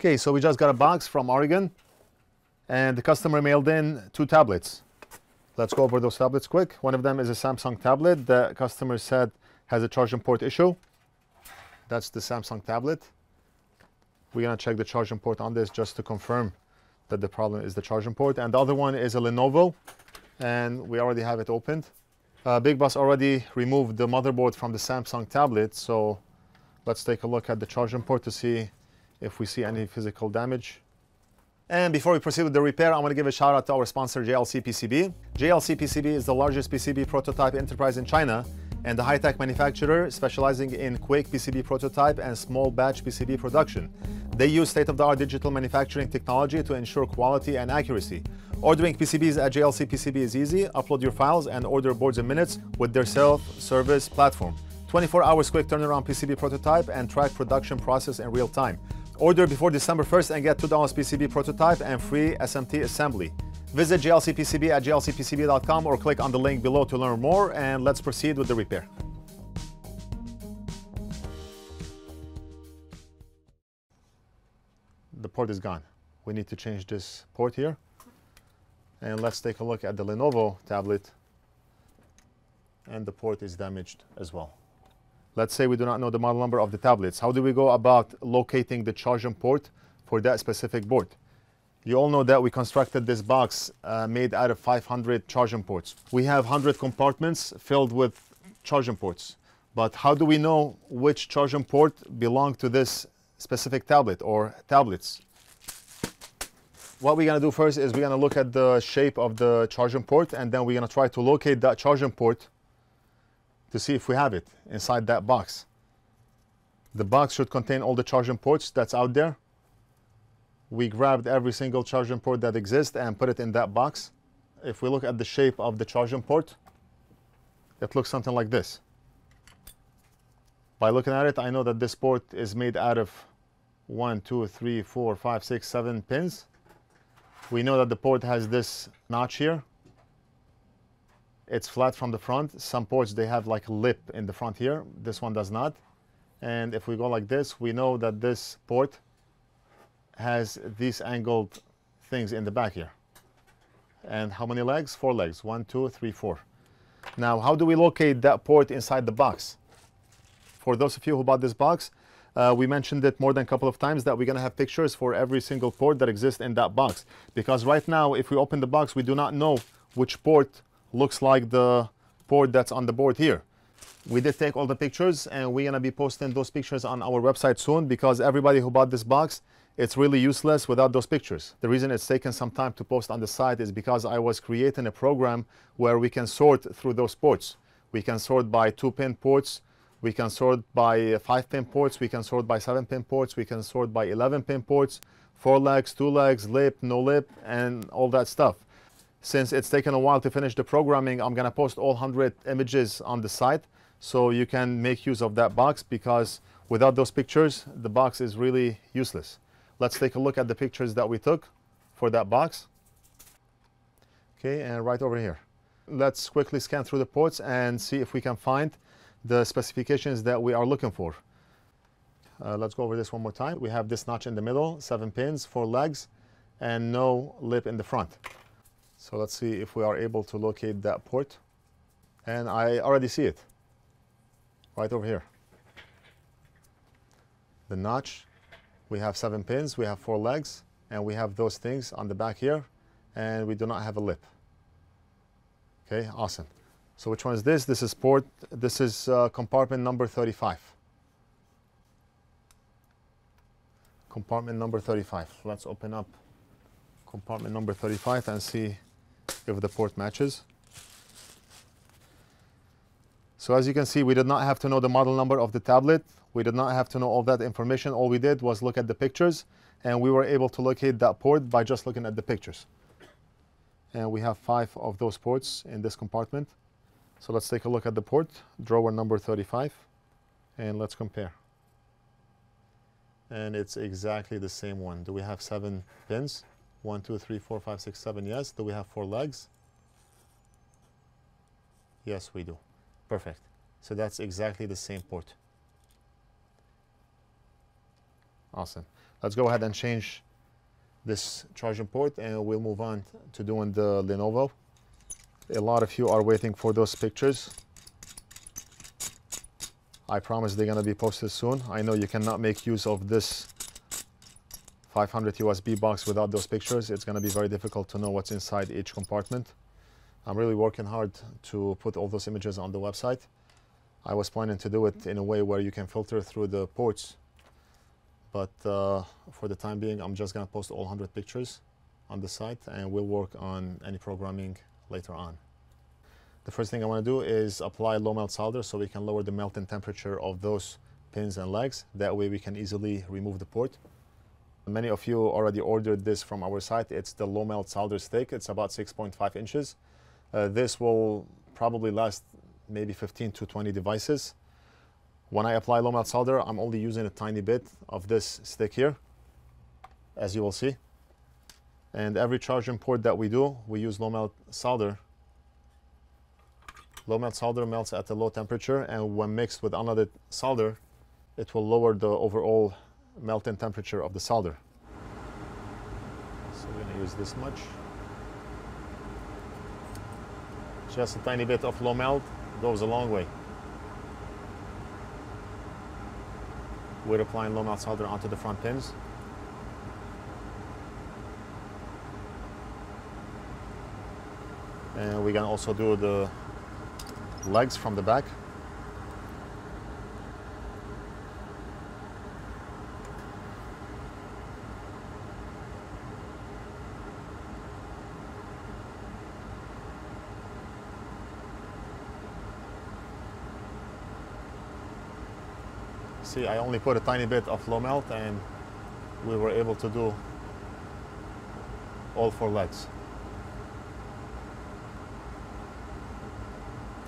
Okay, so we just got a box from Oregon, and the customer mailed in 2 tablets. Let's go over those tablets quick. One of them is a Samsung tablet. The customer said has a charging port issue. That's the Samsung tablet. We're gonna check the charging port on this just to confirm that the problem is the charging port. And the other one is a Lenovo, and we already have it opened. Big Boss already removed the motherboard from the Samsung tablet, so let's take a look at the charging port to see if we see any physical damage. And before we proceed with the repair, I want to give a shout out to our sponsor, JLC PCB. JLC PCB is the largest PCB prototype enterprise in China and a high-tech manufacturer specializing in quick PCB prototype and small batch PCB production. They use state-of-the-art digital manufacturing technology to ensure quality and accuracy. Ordering PCBs at JLC PCB is easy. Upload your files and order boards in minutes with their self-service platform. 24 hours quick turnaround PCB prototype and track production process in real time. Order before December 1st and get $2 PCB prototype and free SMT assembly. Visit JLCPCB at jlcpcb.com or click on the link below to learn more, and let's proceed with the repair. The port is gone. We need to change this port here. And let's take a look at the Lenovo tablet. And the port is damaged as well. Let's say we do not know the model number of the tablets. How do we go about locating the charging port for that specific board? You all know that we constructed this box made out of 500 charging ports. We have 100 compartments filled with charging ports. But how do we know which charging port belongs to this specific tablet or tablets? What we're going to do first is we're going to look at the shape of the charging port, and then we're going to try to locate that charging port to see if we have it inside that box. The box should contain all the charging ports that's out there. We grabbed every single charging port that exists and put it in that box. If we look at the shape of the charging port, it looks something like this. By looking at it, I know that this port is made out of 1, 2, 3, 4, 5, 6, 7 pins. We know that the port has this notch here. It's flat from the front. Some ports, they have like a lip in the front here. This one does not. And if we go like this, we know that this port has these angled things in the back here. And how many legs? 4 legs. 1, 2, 3, 4. Now, how do we locate that port inside the box? For those of you who bought this box, we mentioned it more than a couple of times that we're going to have pictures for every single port that exists in that box. Because right now, if we open the box, we do not know which port looks like the port that's on the board here. We did take all the pictures, and we're going to be posting those pictures on our website soon, because everybody who bought this box, it's really useless without those pictures. The reason it's taken some time to post on the site is because I was creating a program where we can sort through those ports. We can sort by 2-pin ports, we can sort by 5-pin ports, we can sort by 7-pin ports, we can sort by 11-pin ports, 4 legs, 2 legs, lip, no lip, and all that stuff. Since it's taken a while to finish the programming, I'm going to post all 100 images on the site so you can make use of that box, because without those pictures, the box is really useless. Let's take a look at the pictures that we took for that box. Okay, and right over here. Let's quickly scan through the ports and see if we can find the specifications that we are looking for. Let's go over this one more time. We have this notch in the middle, 7 pins, 4 legs, and no lip in the front. So let's see if we are able to locate that port. And I already see it right over here. The notch, we have 7 pins, we have 4 legs, and we have those things on the back here, and we do not have a lip. Okay, awesome. So which one is this? This is port, this is compartment number 35. Compartment number 35. Let's open up compartment number 35 and see if the port matches. So as you can see, we did not have to know the model number of the tablet. We did not have to know all that information. All we did was look at the pictures, and we were able to locate that port by just looking at the pictures. And we have 5 of those ports in this compartment. So let's take a look at the port, drawer number 35, and let's compare. And it's exactly the same one. Do we have 7 pins? 1, 2, 3, 4, 5, 6, 7, yes. Do we have 4 legs? Yes, we do. Perfect. So that's exactly the same port. Awesome. Let's go ahead and change this charging port, and we'll move on to doing the Lenovo. A lot of you are waiting for those pictures. I promise they're going to be posted soon. I know you cannot make use of this 500 USB box without those pictures. It's going to be very difficult to know what's inside each compartment. I'm really working hard to put all those images on the website. I was planning to do it in a way where you can filter through the ports, but for the time being, I'm just going to post all 100 pictures on the site, and we'll work on any programming later on. The first thing I want to do is apply low melt solder so we can lower the melting temperature of those pins and legs. That way we can easily remove the port. Many of you already ordered this from our site. It's the low melt solder stick. It's about 6.5 inches. This will probably last maybe 15 to 20 devices. When I apply low melt solder, I'm only using a tiny bit of this stick here, as you will see. And every charging port that we do, we use low melt solder. Low melt solder melts at a low temperature, and when mixed with another solder, it will lower the overall melting temperature of the solder. So we're going to use this much. Just a tiny bit of low melt goes a long way. We're applying low melt solder onto the front pins. And we can also do the legs from the back. See, I only put a tiny bit of low melt and we were able to do all 4 legs.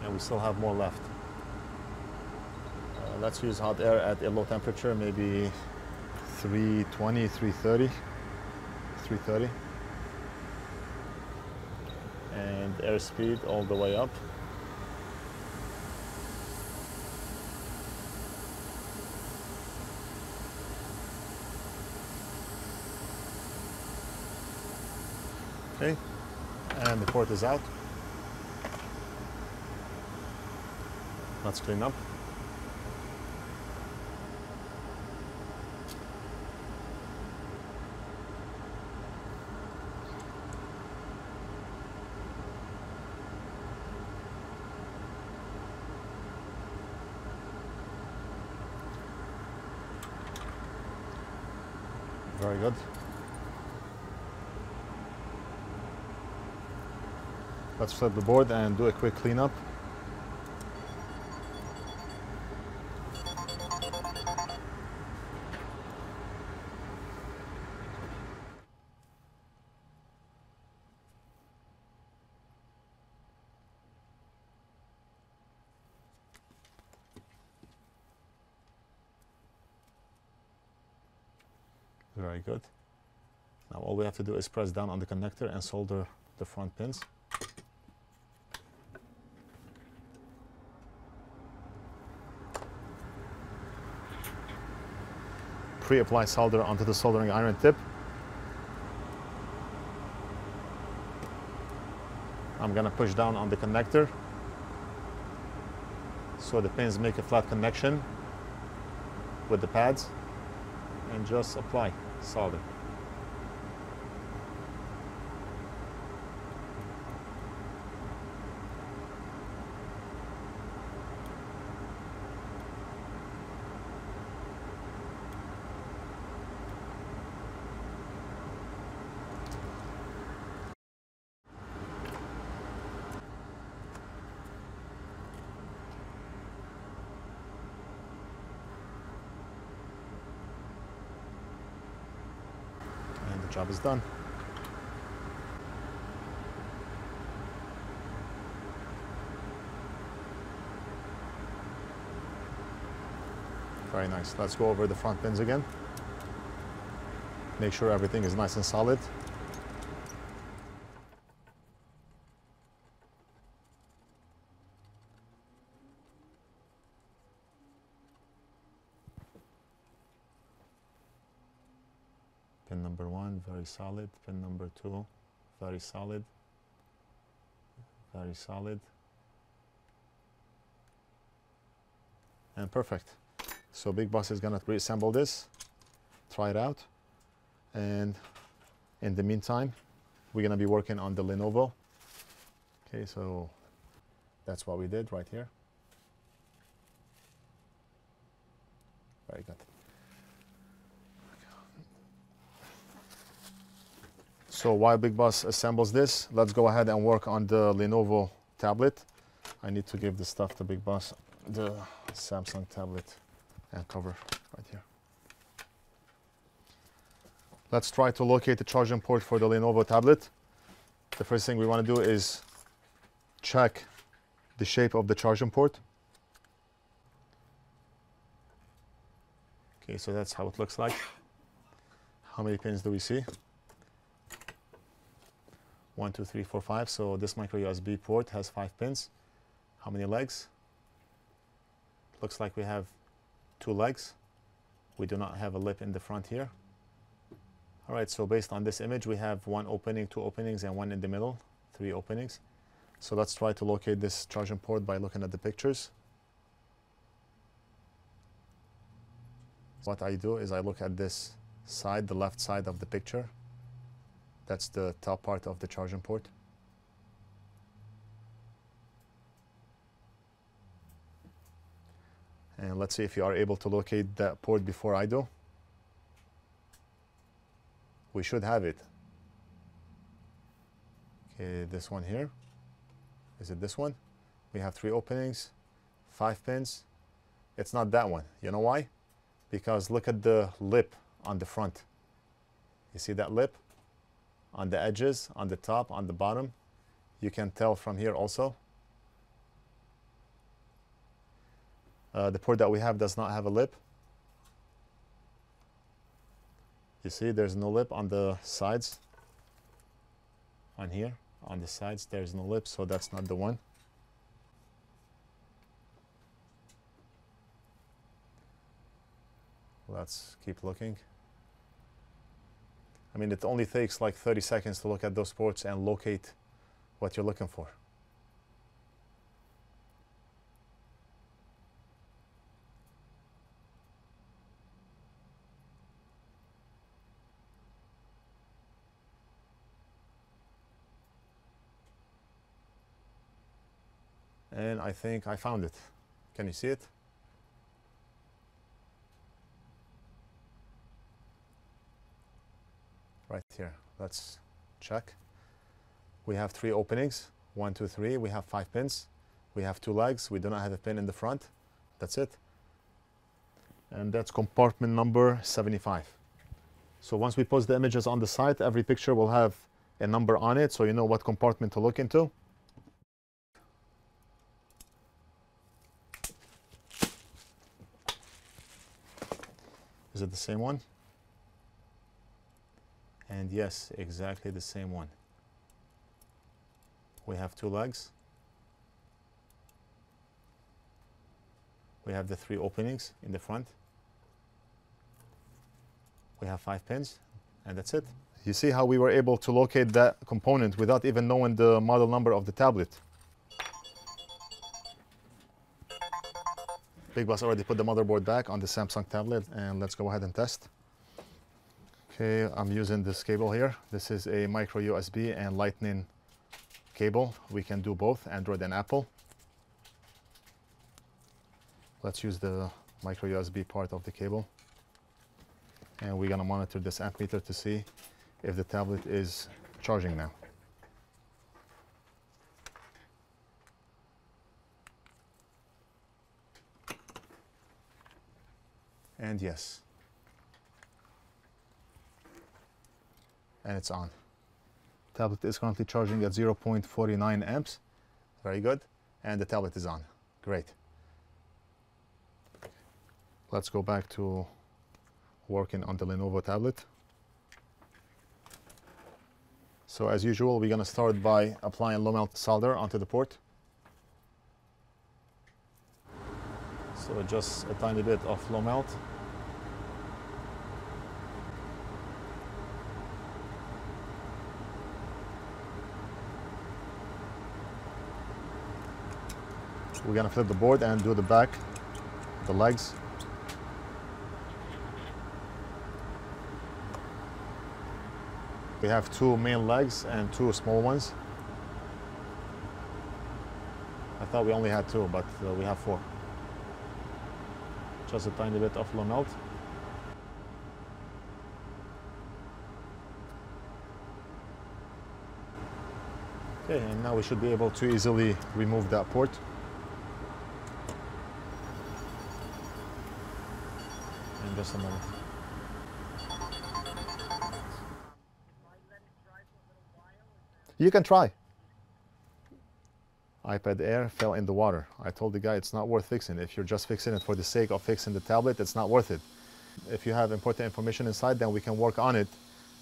And we still have more left. Let's use hot air at a low temperature, maybe 320, 330, 330. And air speed all the way up. Okay, and the port is out. Let's clean up. Very good. Let's flip the board and do a quick cleanup. Very good. Now all we have to do is press down on the connector and solder the front pins. Pre-apply solder onto the soldering iron tip. I'm going to push down on the connector so the pins make a flat connection with the pads, and just apply solder. Job is done. Very nice. Let's go over the front pins again. Make sure everything is nice and solid. Pin number 1, very solid. Pin number 2, very solid. Very solid. And perfect. So Big Boss is gonna reassemble this, try it out, and in the meantime, we're gonna be working on the Lenovo. Okay, so that's what we did right here. Very good. So while Big Boss assembles this, let's go ahead and work on the Lenovo tablet. I need to give the stuff to Big Boss, the Samsung tablet and cover right here. Let's try to locate the charging port for the Lenovo tablet. The first thing we want to do is check the shape of the charging port. Okay, so that's how it looks like. How many pins do we see? 1, 2, 3, 4, 5. So this micro USB port has 5 pins. How many legs? Looks like we have 2 legs. We do not have a lip in the front here. All right, so based on this image, we have 1 opening, 2 openings, and 1 in the middle, 3 openings. So let's try to locate this charging port by looking at the pictures. What I do is I look at this side, the left side of the picture. That's the top part of the charging port. And let's see if you are able to locate that port before I do. We should have it. Okay, this one here. Is it this one? We have 3 openings, 5 pins. It's not that one. You know why? Because look at the lip on the front. You see that lip? On the edges, on the top, on the bottom. You can tell from here also. The port that we have does not have a lip. You see there's no lip on the sides. On here, on the sides, there's no lip, so that's not the one. Let's keep looking. I mean, it only takes like 30 seconds to look at those ports and locate what you're looking for. And I think I found it. Can you see it? Right here. Let's check. We have 3 openings. 1, 2, 3. We have 5 pins. We have 2 legs. We do not have a pin in the front. That's it. And that's compartment number 75. So once we post the images on the site, every picture will have a number on it, so you know what compartment to look into. Is it the same one? And yes, exactly the same one. We have 2 legs. We have the 3 openings in the front. We have 5 pins, and that's it. You see how we were able to locate that component without even knowing the model number of the tablet. Big Boss already put the motherboard back on the Samsung tablet, and let's go ahead and test. Okay, I'm using this cable here. This is a micro USB and Lightning cable. We can do both, Android and Apple. Let's use the micro USB part of the cable. And we're gonna monitor this amp meter to see if the tablet is charging now. And yes. And it's on. Tablet is currently charging at 0.49 amps. Very good. And the tablet is on. Great. Let's go back to working on the Lenovo tablet. So as usual, we're going to start by applying low melt solder onto the port. So just a tiny bit of low melt. We're gonna flip the board and do the back, the legs. We have two main legs and two small ones. I thought we only had two, but we have four. Just a tiny bit of lommel. Okay, and now we should be able to easily remove that port. In just a moment. You can try. iPad Air fell in the water. I told the guy it's not worth fixing. If you're just fixing it for the sake of fixing the tablet, it's not worth it. If you have important information inside, then we can work on it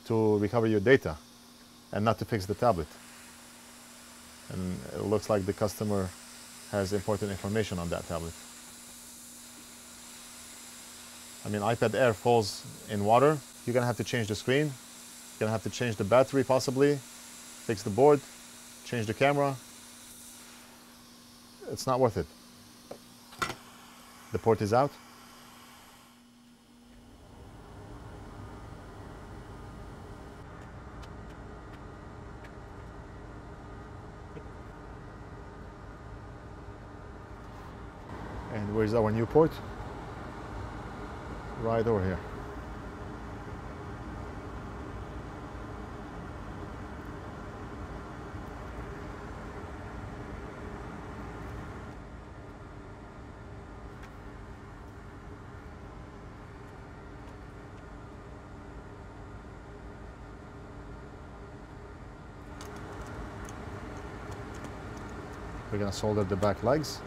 to recover your data and not to fix the tablet. And it looks like the customer has important information on that tablet. I mean, iPad Air falls in water. You're gonna have to change the screen. You're gonna have to change the battery possibly, fix the board, change the camera. It's not worth it. The port is out. And where's our new port? Right over here. We're going to solder the back legs.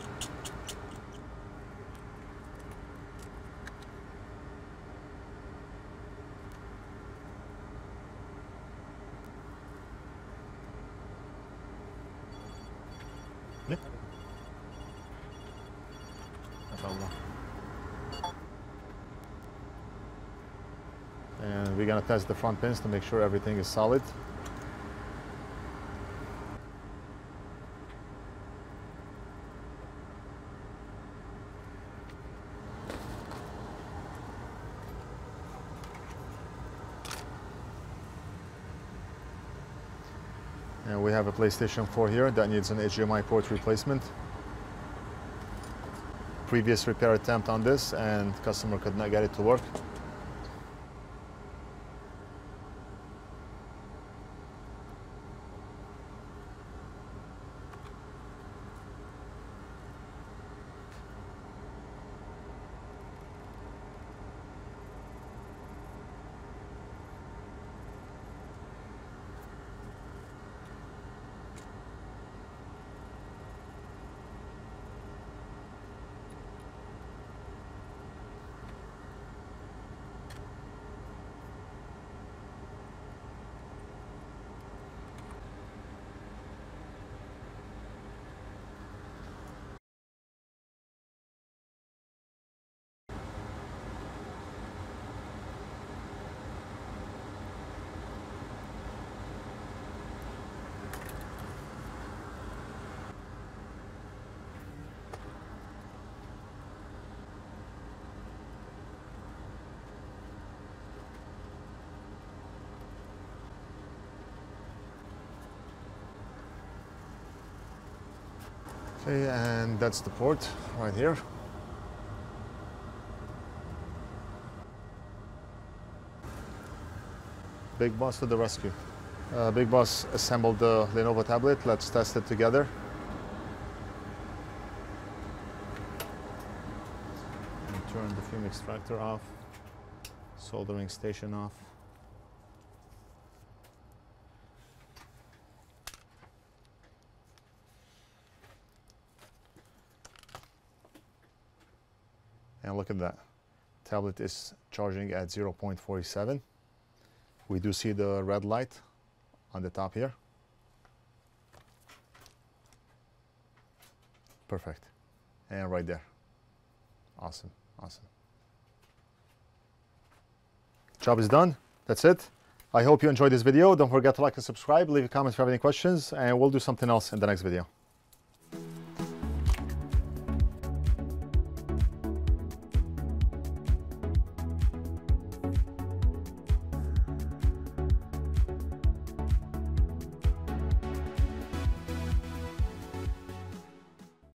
Yeah. No problem. And we're going to test the front pins to make sure everything is solid. And we have a PlayStation 4 here that needs an HDMI port replacement. Previous repair attempt on this and customer could not get it to work. Okay, and that's the port right here. Big Boss to the rescue. Big Boss assembled the Lenovo tablet. Let's test it together. And turn the fume extractor off. Soldering station off. And look at that. Tablet is charging at 0.47. We do see the red light on the top here. Perfect. And right there. Awesome, awesome. Job is done. That's it. I hope you enjoyed this video. Don't forget to like and subscribe. Leave a comment if you have any questions, and we'll do something else in the next video.